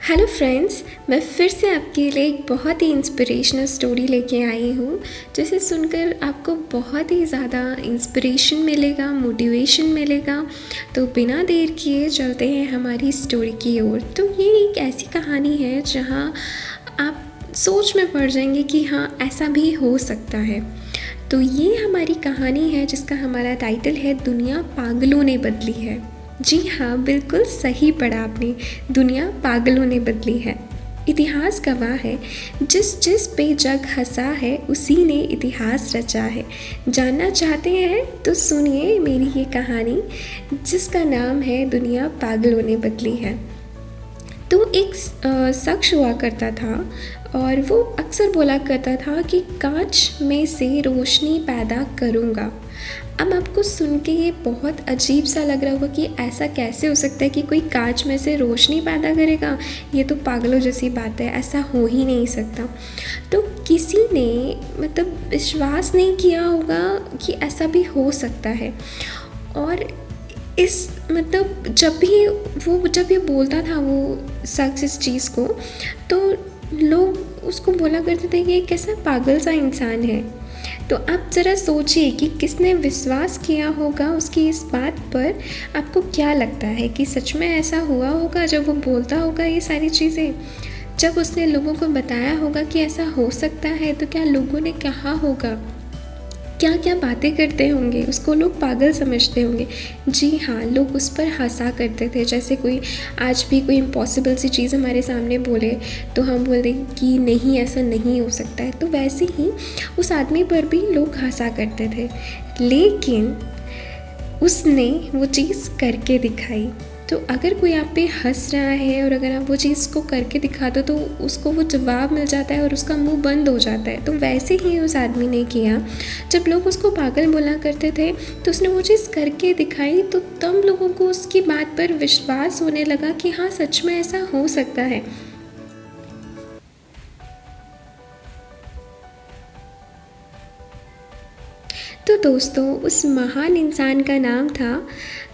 Hello friends, मैं फिर से आपके लिए एक बहुत ही इंस्पिरेशनल स्टोरी लेके आई हूँ जिसे सुनकर आपको बहुत ही ज़्यादा इंस्पिरेशन मिलेगा, मोटिवेशन मिलेगा। तो बिना देर किए चलते हैं हमारी स्टोरी की ओर। तो ये एक ऐसी कहानी है जहाँ आप सोच में पड़ जाएंगे कि हाँ, ऐसा भी हो सकता है। तो ये हमारी कहानी है जिसका हमारा टाइटल है दुनिया पागलों ने बदली है। जी हाँ, बिल्कुल सही पढ़ा आपने, दुनिया पागलों ने बदली है। इतिहास गवाह है, जिस जिस पे जग हंसा है उसी ने इतिहास रचा है। जानना चाहते हैं तो सुनिए मेरी ये कहानी जिसका नाम है दुनिया पागलों ने बदली है। तो एक शख्स हुआ करता था और वो अक्सर बोला करता था कि कांच में से रोशनी पैदा करूँगा। अब आपको सुन के ये बहुत अजीब सा लग रहा होगा कि ऐसा कैसे हो सकता है कि कोई कांच में से रोशनी पैदा करेगा। ये तो पागलों जैसी बात है, ऐसा हो ही नहीं सकता। तो किसी ने विश्वास नहीं किया होगा कि ऐसा भी हो सकता है। और इस जब ये बोलता था वो शख्स इस चीज़ को, तो लोग उसको बोला करते थे कि ये कैसा पागल सा इंसान है। तो आप ज़रा सोचिए कि किसने विश्वास किया होगा उसकी इस बात पर। आपको क्या लगता है कि सच में ऐसा हुआ होगा जब वो बोलता होगा ये सारी चीज़ें? जब उसने लोगों को बताया होगा कि ऐसा हो सकता है तो क्या लोगों ने कहा होगा, क्या क्या बातें करते होंगे, उसको लोग पागल समझते होंगे। जी हाँ, लोग उस पर हंसा करते थे। जैसे कोई आज भी कोई इम्पॉसिबल सी चीज़ हमारे सामने बोले तो हम बोल दें कि नहीं, ऐसा नहीं हो सकता है। तो वैसे ही उस आदमी पर भी लोग हंसा करते थे, लेकिन उसने वो चीज़ करके दिखाई। तो अगर कोई आप पे हंस रहा है और अगर आप वो चीज़ को करके दिखा दो तो उसको वो जवाब मिल जाता है और उसका मुंह बंद हो जाता है। तो वैसे ही उस आदमी ने किया। जब लोग उसको पागल बोला करते थे तो उसने वो चीज़ करके दिखाई, तो तब लोगों को उसकी बात पर विश्वास होने लगा कि हाँ, सच में ऐसा हो सकता है। तो दोस्तों, उस महान इंसान का नाम था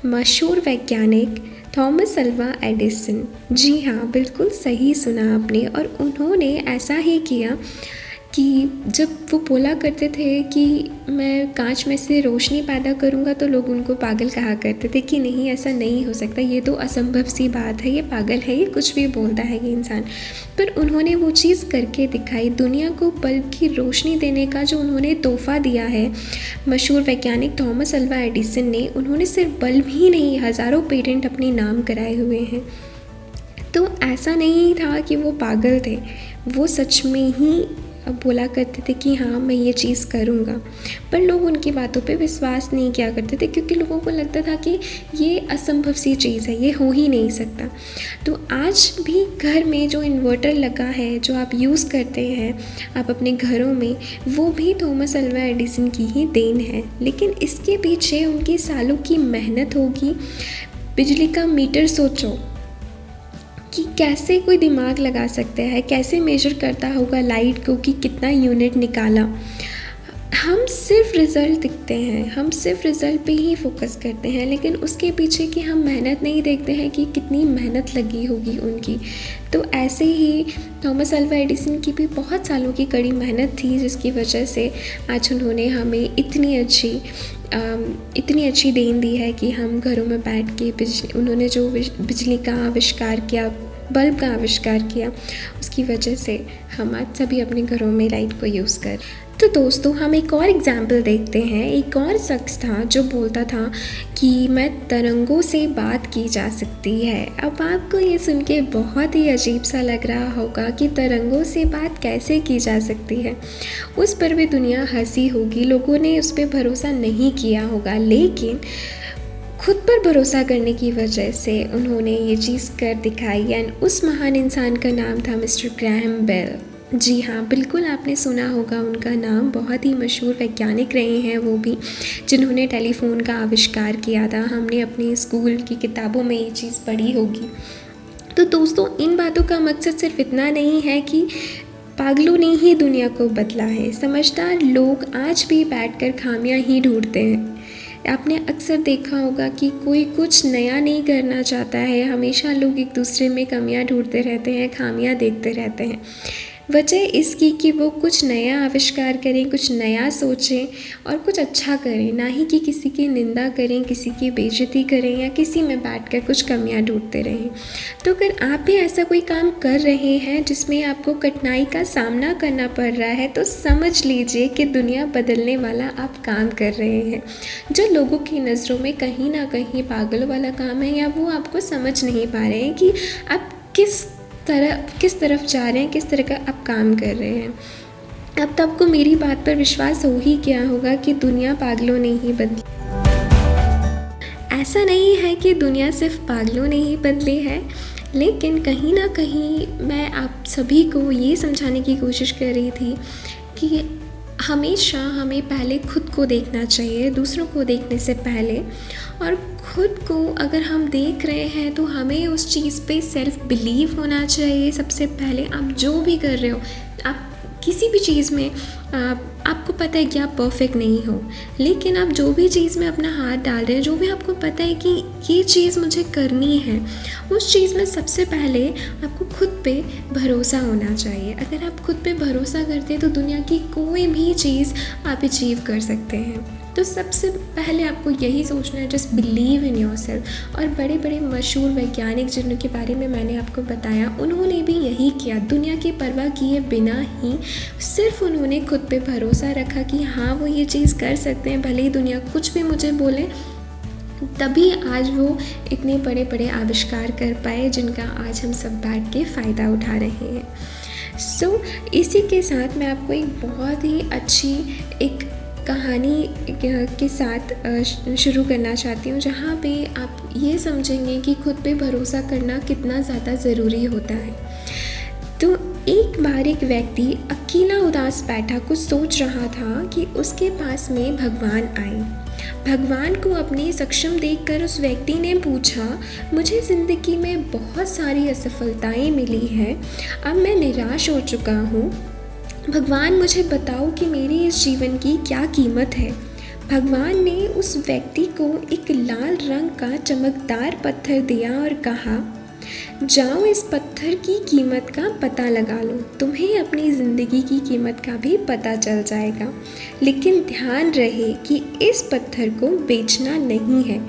मशहूर वैज्ञानिक थॉमस अल्वा एडिसन। जी हाँ, बिल्कुल सही सुना आपने। और उन्होंने ऐसा ही किया कि जब वो बोला करते थे कि मैं कांच में से रोशनी पैदा करूँगा, तो लोग उनको पागल कहा करते थे कि नहीं, ऐसा नहीं हो सकता, ये तो असंभव सी बात है, ये पागल है, ये कुछ भी बोलता है ये इंसान। पर उन्होंने वो चीज़ करके दिखाई। दुनिया को बल्ब की रोशनी देने का जो उन्होंने तोहफ़ा दिया है मशहूर वैज्ञानिक थॉमस अल्वा एडिसन ने, उन्होंने सिर्फ बल्ब ही नहीं, हज़ारों पेटेंट अपने नाम कराए हुए हैं। तो ऐसा नहीं था कि वो पागल थे, वो सच में ही बोला करते थे कि हाँ, मैं ये चीज़ करूँगा। पर लोग उनकी बातों पे विश्वास नहीं किया करते थे क्योंकि लोगों को लगता था कि ये असंभव सी चीज़ है, ये हो ही नहीं सकता। तो आज भी घर में जो इन्वर्टर लगा है, जो आप यूज़ करते हैं आप अपने घरों में, वो भी थॉमस अल्वा एडिसन की ही देन है। लेकिन इसके पीछे उनकी सालों की मेहनत होगी। बिजली का मीटर सोचो कि कैसे कोई दिमाग लगा सकता है, कैसे मेजर करता होगा लाइट को कि कितना यूनिट निकाला। हम सिर्फ रिज़ल्ट दिखते हैं, हम सिर्फ रिज़ल्ट पे ही फोकस करते हैं, लेकिन उसके पीछे की हम मेहनत नहीं देखते हैं कि कितनी मेहनत लगी होगी उनकी। तो ऐसे ही थॉमस अल्वा एडिसन की भी बहुत सालों की कड़ी मेहनत थी, जिसकी वजह से आज उन्होंने हमें इतनी अच्छी देन दी है कि हम घरों में बैठ के उन्होंने जो बिजली का आविष्कार किया, बल्ब का आविष्कार किया, उसकी वजह से हम आज सभी अपने घरों में लाइट को यूज़ कर। तो दोस्तों, हम एक और एग्जाम्पल देखते हैं। एक और शख्स था जो बोलता था कि मैं तरंगों से बात की जा सकती है। अब आपको ये सुन के बहुत ही अजीब सा लग रहा होगा कि तरंगों से बात कैसे की जा सकती है। उस पर भी दुनिया हंसी होगी, लोगों ने उस पर भरोसा नहीं किया होगा, लेकिन खुद पर भरोसा करने की वजह से उन्होंने ये चीज़ कर दिखाई। एंड उस महान इंसान का नाम था मिस्टर ग्रैहम बेल। जी हाँ, बिल्कुल आपने सुना होगा उनका नाम। बहुत ही मशहूर वैज्ञानिक रहे हैं वो भी, जिन्होंने टेलीफोन का आविष्कार किया था। हमने अपनी स्कूल की किताबों में ये चीज़ पढ़ी होगी। तो दोस्तों, इन बातों का मकसद सिर्फ इतना नहीं है कि पागलों ने ही दुनिया को बदला है। समझदार लोग आज भी बैठकर खामियां ही ढूंढते हैं। आपने अक्सर देखा होगा कि कोई कुछ नया नहीं करना चाहता है, हमेशा लोग एक दूसरे में कमियां ढूंढते रहते हैं, खामियां देखते रहते हैं। वजह इसकी कि वो कुछ नया आविष्कार करें, कुछ नया सोचें और कुछ अच्छा करें, ना ही कि किसी की निंदा करें, किसी की बेइज्जती करें या किसी में बैठकर कुछ कमियां ढूंढते रहें। तो अगर आप भी ऐसा कोई काम कर रहे हैं जिसमें आपको कठिनाई का सामना करना पड़ रहा है, तो समझ लीजिए कि दुनिया बदलने वाला आप काम कर रहे हैं। जो लोगों की नज़रों में कहीं ना कहीं पागलों वाला काम है, या वो आपको समझ नहीं पा रहे हैं कि आप किस तरफ जा रहे हैं, किस तरह का आप काम कर रहे हैं। अब तो आपको मेरी बात पर विश्वास हो ही गया होगा कि दुनिया पागलों ने ही बदली। ऐसा नहीं है कि दुनिया सिर्फ पागलों ने ही बदली है, लेकिन कहीं ना कहीं मैं आप सभी को ये समझाने की कोशिश कर रही थी कि हमेशा हमें पहले खुद को देखना चाहिए, दूसरों को देखने से पहले। और खुद को अगर हम देख रहे हैं तो हमें उस चीज़ पे सेल्फ बिलीव होना चाहिए। सबसे पहले आप जो भी कर रहे हो, आप किसी भी चीज़ में आपको पता है कि आप परफेक्ट नहीं हो, लेकिन आप जो भी चीज़ में अपना हाथ डाल रहे हैं, जो भी आपको पता है कि ये चीज़ मुझे करनी है, उस चीज़ में सबसे पहले आपको खुद पे भरोसा होना चाहिए। अगर आप खुद पे भरोसा करते हैं तो दुनिया की कोई भी चीज़ आप अचीव कर सकते हैं। तो सबसे पहले आपको यही सोचना है, जस्ट बिलीव इन योरसेल्फ। और बड़े बड़े मशहूर वैज्ञानिक जिनके बारे में मैंने आपको बताया, उन्होंने भी यही किया। दुनिया की परवाह किए बिना ही सिर्फ उन्होंने खुद पे भरोसा रखा कि हाँ वो ये चीज़ कर सकते हैं, भले ही दुनिया कुछ भी मुझे बोले। तभी आज वो इतने बड़े बड़े आविष्कार कर पाए जिनका आज हम सब बैठ के फ़ायदा उठा रहे हैं। इसी के साथ मैं आपको एक बहुत ही अच्छी एक कहानी के साथ शुरू करना चाहती हूँ, जहाँ पे आप ये समझेंगे कि खुद पे भरोसा करना कितना ज़्यादा ज़रूरी होता है। तो एक बार एक व्यक्ति अकेला उदास बैठा कुछ सोच रहा था कि उसके पास में भगवान आए। भगवान को अपनी सक्षम देखकर उस व्यक्ति ने पूछा, मुझे ज़िंदगी में बहुत सारी असफलताएं मिली हैं, अब मैं निराश हो चुका हूँ। भगवान मुझे बताओ कि मेरी इस जीवन की क्या कीमत है। भगवान ने उस व्यक्ति को एक लाल रंग का चमकदार पत्थर दिया और कहा, जाओ इस पत्थर की कीमत का पता लगा लो, तुम्हें अपनी ज़िंदगी की कीमत का भी पता चल जाएगा। लेकिन ध्यान रहे कि इस पत्थर को बेचना नहीं है।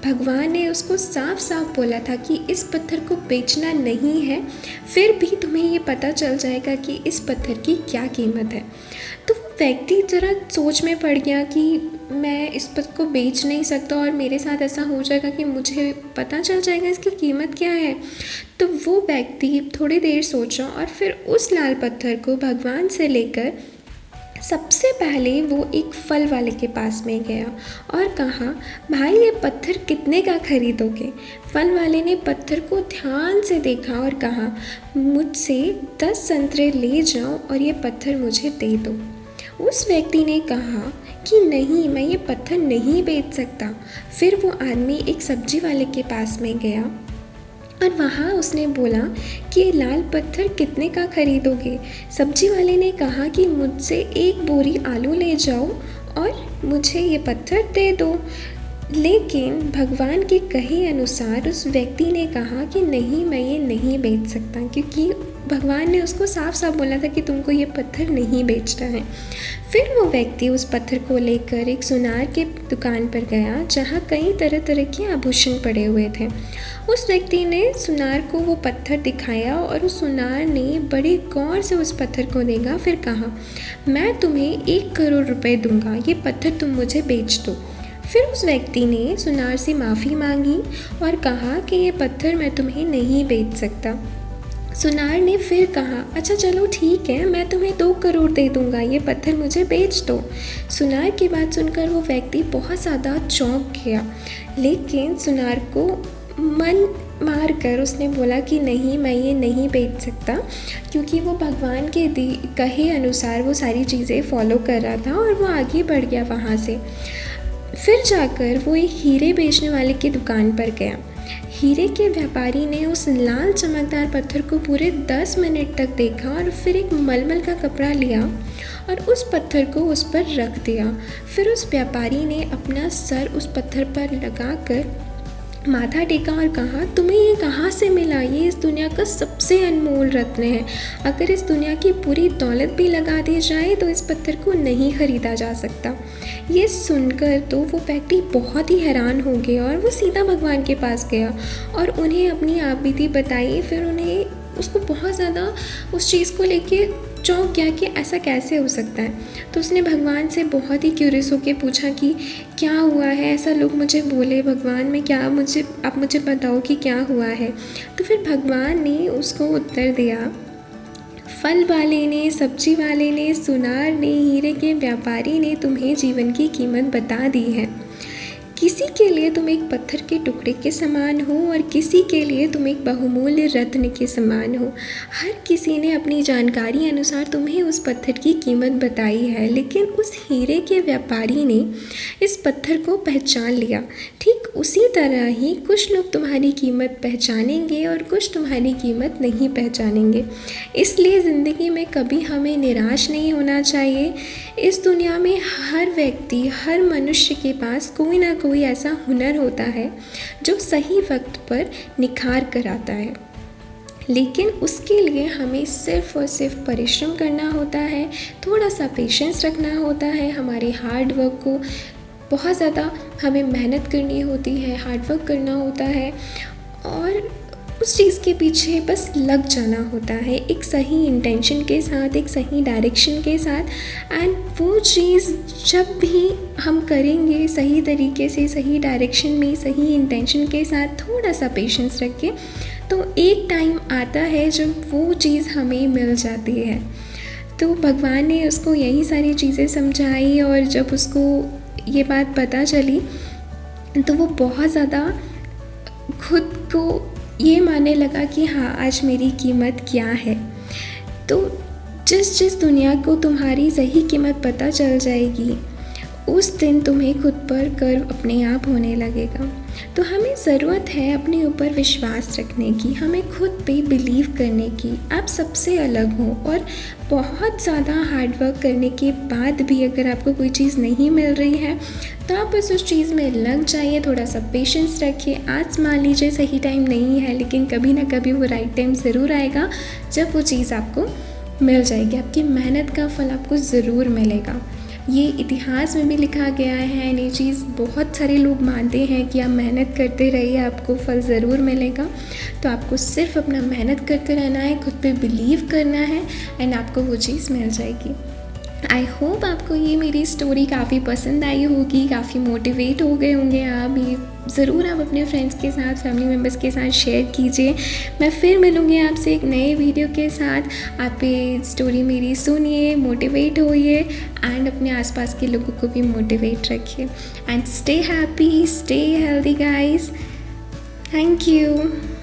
भगवान ने उसको साफ साफ बोला था कि इस पत्थर को बेचना नहीं है, फिर भी तुम्हें ये पता चल जाएगा कि इस पत्थर की क्या कीमत है। तो वो व्यक्ति ज़रा सोच में पड़ गया कि मैं इस पत्थर को बेच नहीं सकता और मेरे साथ ऐसा हो जाएगा कि मुझे पता चल जाएगा इसकी कीमत क्या है। तो वो व्यक्ति थोड़ी देर सोचा और फिर उस लाल पत्थर को भगवान से लेकर सबसे पहले वो एक फल वाले के पास में गया और कहा, भाई ये पत्थर कितने का खरीदोगे? फल वाले ने पत्थर को ध्यान से देखा और कहा, मुझसे 10 संतरे ले जाओ और ये पत्थर मुझे दे दो। उस व्यक्ति ने कहा कि नहीं, मैं ये पत्थर नहीं बेच सकता। फिर वो आदमी एक सब्जी वाले के पास में गया और वहाँ उसने बोला कि ये लाल पत्थर कितने का खरीदोगे? सब्जी वाले ने कहा कि मुझसे 1 बोरी आलू ले जाओ और मुझे ये पत्थर दे दो। लेकिन भगवान के कहे अनुसार उस व्यक्ति ने कहा कि नहीं, मैं ये नहीं बेच सकता, क्योंकि भगवान ने उसको साफ साफ बोला था कि तुमको ये पत्थर नहीं बेचना है। फिर वो व्यक्ति उस पत्थर को लेकर एक सुनार के दुकान पर गया, जहाँ कई तरह तरह के आभूषण पड़े हुए थे। उस व्यक्ति ने सुनार को वो पत्थर दिखाया और उस सुनार ने बड़े गौर से उस पत्थर को देखा। फिर कहा, मैं तुम्हें 1 करोड़ रुपए दूंगा, ये पत्थर तुम मुझे बेच दो। फिर उस व्यक्ति ने सुनार से माफ़ी मांगी और कहा कि ये पत्थर मैं तुम्हें नहीं बेच सकता। सुनार ने फिर कहा, अच्छा चलो ठीक है, मैं तुम्हें 2 करोड़ दे दूंगा, ये पत्थर मुझे बेच दो। सुनार की बात सुनकर वो व्यक्ति बहुत ज़्यादा चौंक गया, लेकिन सुनार को मन मार कर उसने बोला कि नहीं, मैं ये नहीं बेच सकता, क्योंकि वो भगवान के कहे अनुसार वो सारी चीज़ें फॉलो कर रहा था और वो आगे बढ़ गया वहाँ से। फिर जाकर वो एक हीरे बेचने वाले की दुकान पर गया। हीरे के व्यापारी ने उस लाल चमकदार पत्थर को पूरे 10 मिनट तक देखा और फिर एक मलमल का कपड़ा लिया और उस पत्थर को उस पर रख दिया। फिर उस व्यापारी ने अपना सर उस पत्थर पर लगाकर माथा टेका और कहा, तुम्हें ये कहाँ से मिला? ये इस दुनिया का सबसे अनमोल रत्न है। अगर इस दुनिया की पूरी दौलत भी लगा दी जाए तो इस पत्थर को नहीं खरीदा जा सकता। ये सुनकर तो वो व्यक्ति बहुत ही हैरान हो गया और वो सीधा भगवान के पास गया और उन्हें अपनी आपबीती बताई। फिर उन्हें उसको बहुत ज़्यादा उस चीज़ को लेके चौंक गया कि ऐसा कैसे हो सकता है। तो उसने भगवान से बहुत ही क्यूरियस होकर पूछा कि क्या हुआ है, ऐसा लोग मुझे बोले भगवान, मैं क्या आप मुझे बताओ कि क्या हुआ है। तो फिर भगवान ने उसको उत्तर दिया, फल वाले ने, सब्जी वाले ने, सुनार ने, हीरे के व्यापारी ने तुम्हें जीवन की कीमत बता दी है। किसी के लिए तुम एक पत्थर के टुकड़े के समान हो और किसी के लिए तुम एक बहुमूल्य रत्न के समान हो। हर किसी ने अपनी जानकारी अनुसार तुम्हें उस पत्थर की कीमत बताई है, लेकिन उस हीरे के व्यापारी ने इस पत्थर को पहचान लिया। ठीक उसी तरह ही कुछ लोग तुम्हारी कीमत पहचानेंगे और कुछ तुम्हारी कीमत नहीं पहचानेंगे। इसलिए ज़िंदगी में कभी हमें निराश नहीं होना चाहिए। इस दुनिया में हर व्यक्ति, हर मनुष्य के पास कोई ना कोई ऐसा हुनर होता है जो सही वक्त पर निखार कर आता है, लेकिन उसके लिए हमें सिर्फ़ और सिर्फ परिश्रम करना होता है, थोड़ा सा पेशेंस रखना होता है, हमारे हार्ड वर्क को बहुत ज़्यादा हमें मेहनत करनी होती है, हार्ड वर्क करना होता है और उस चीज़ के पीछे बस लग जाना होता है एक सही इंटेंशन के साथ, एक सही डायरेक्शन के साथ। एंड वो चीज़ जब भी हम करेंगे सही तरीके से, सही डायरेक्शन में, सही इंटेंशन के साथ, थोड़ा सा पेशेंस रख के, तो एक टाइम आता है जब वो चीज़ हमें मिल जाती है। तो भगवान ने उसको यही सारी चीज़ें समझाई और जब उसको ये बात पता चली तो वो बहुत ज़्यादा खुद को ये मानने लगा कि हाँ, आज मेरी कीमत क्या है। तो जिस दुनिया को तुम्हारी सही कीमत पता चल जाएगी, उस दिन तुम्हें खुद पर गर्व अपने आप होने लगेगा। तो हमें ज़रूरत है अपने ऊपर विश्वास रखने की, हमें खुद पे बिलीव करने की। आप सबसे अलग हो और बहुत ज़्यादा हार्ड वर्क करने के बाद भी अगर आपको कोई चीज़ नहीं मिल रही है तो आप बस उस चीज़ में लग जाइए, थोड़ा सा पेशेंस रखिए। आज मान लीजिए सही टाइम नहीं है, लेकिन कभी ना कभी वो राइट टाइम ज़रूर आएगा जब वो चीज़ आपको मिल जाएगी। आपकी मेहनत का फल आपको ज़रूर मिलेगा। ये इतिहास में भी लिखा गया है एंड ये चीज़ बहुत सारे लोग मानते हैं कि आप मेहनत करते रहिए, आपको फल ज़रूर मिलेगा। तो आपको सिर्फ अपना मेहनत करते रहना है, खुद पे बिलीव करना है एंड आपको वो चीज़ मिल जाएगी। आई होप आपको ये मेरी स्टोरी काफ़ी पसंद आई होगी, काफ़ी मोटिवेट हो गए होंगे आप। ये ज़रूर आप अपने फ्रेंड्स के साथ, फैमिली मेम्बर्स के साथ शेयर कीजिए। मैं फिर मिलूँगी आपसे एक नए वीडियो के साथ। आप ये स्टोरी मेरी सुनिए, मोटिवेट होइए एंड अपने आसपास के लोगों को भी मोटिवेट रखिए। And stay happy, stay healthy guys. Thank you.